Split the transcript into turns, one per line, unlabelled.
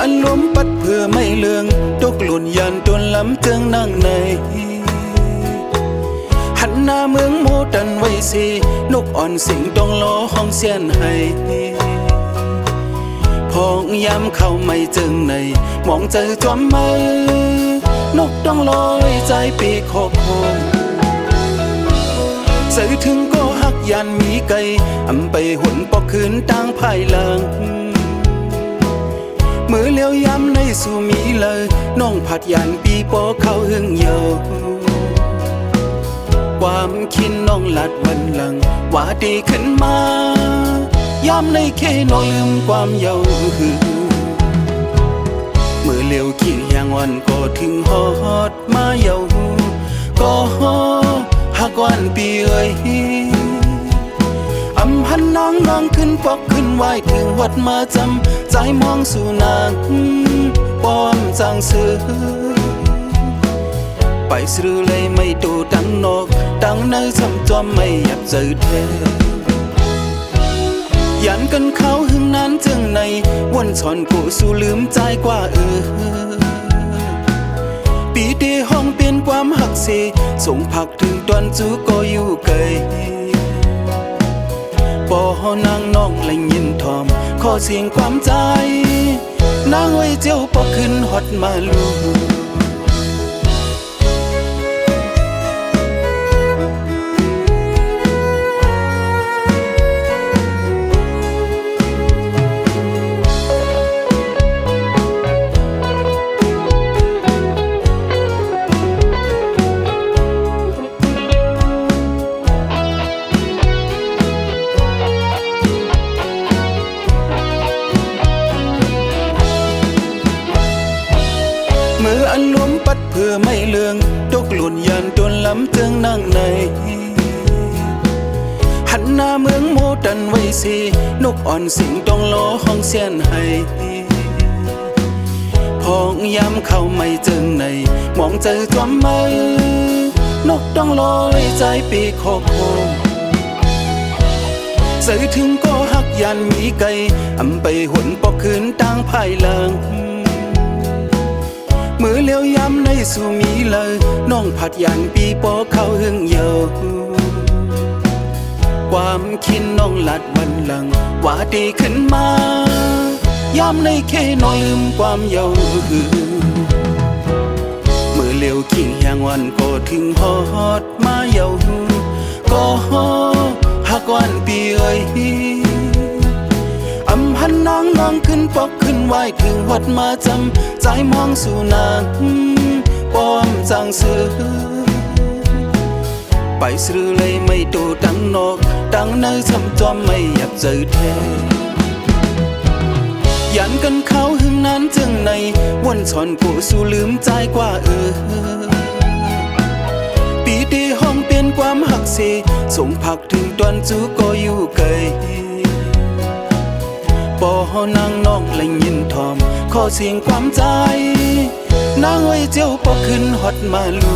อันล้มปัดเพื่อไม่เลืองตกหล่นยันจนล้ำเจิงนั่งในหันหน้าเมืองโมดันไว้สินกอ่อนสิงต้องล้อห้องเสียนให้พองยามเข้าไม่เจิงในมองเจอจอมมือนกต้องลอยใจปีกขอบโคงใส่ถึงก็หักยันมีไก่อำไปหุ่นปอกคืนตั้งภายหลังมือเลี้ยวย้ำในสู่มีเลยน้องผัดยันปีปอเข้าหึงเยาความคิดน้องหลัดวันหลังว่าดีขึ้นมาย้ำในแค่น้องลืมความเยามือเลี้ยวขี้ยางวันก็ถึงฮอดมาเยาก็หักวันปีเอ้ยอำพันน้องขึ้นปอกขึ้นไหวถึงวัดมาจำใจมองสู่นางป้อมจางซื้อไปซื้อเลยไม่ดูดังนกดังในซ้ำจอมไม่อยากเจอเธอยันกันเขาหึงนั้นจึงในวันสอนกูสู่ลืมใจกว่าปีเดีห้องเปลี่ยนความหักเสส่งผักถึงตอนจูก็อยู่ไกลบ่นางน้องและยินทอมขอเสียงความใจนางไว้เจ้าปอกขึ้นฮอดมาลูมืออันล้มปัดเพื่อไม่เลืองตกหล่นยันจนล้ำเจิงนั่งในหันหน้าเมืองโมดันไว้สินกอ่อนสิงต้องล้อห้องเสียนให้พองยามเข้าไม่เจิงในมองเจอจอมมือนกต้องลอยใจปีกขอบโคงใส่ถึงก็หักยันมีไก่อำไปหุ่นปอกคืนตั้งภายหลังมือเลี้ยวย้ำในสู่มีเลยน้องผัดยันปีปอเข้าหึงเยาความคิดน้องหลัดวันหลังว่าดีขึ้นมาย้ำในแค่น้อยลืมความเยามือเลี้ยวขี้ยางวันก็ถึงฮอดมาเยาก็หักวันปีเอ้ยอำพันน้องขึ้นปอกขึ้นไหวถึงวัดมาจำใจมองสู่นางป้อมจางซื้อไปซื้อเลยไม่ดูดังนกดังในซ้ำจอมไม่อยากเจอเธอยันกันเขาหึงนั้นจึงในวันสอนกูสู่ลืมใจกว่าปีดีห้องเปลี่ยนความหักเสส่งผักถึงตอนจูก็อยู่ไกลบ่นางน้องและยินทอมขอเสียงความใจนางไว้เจ้าปอกขึ้นฮอดมาลู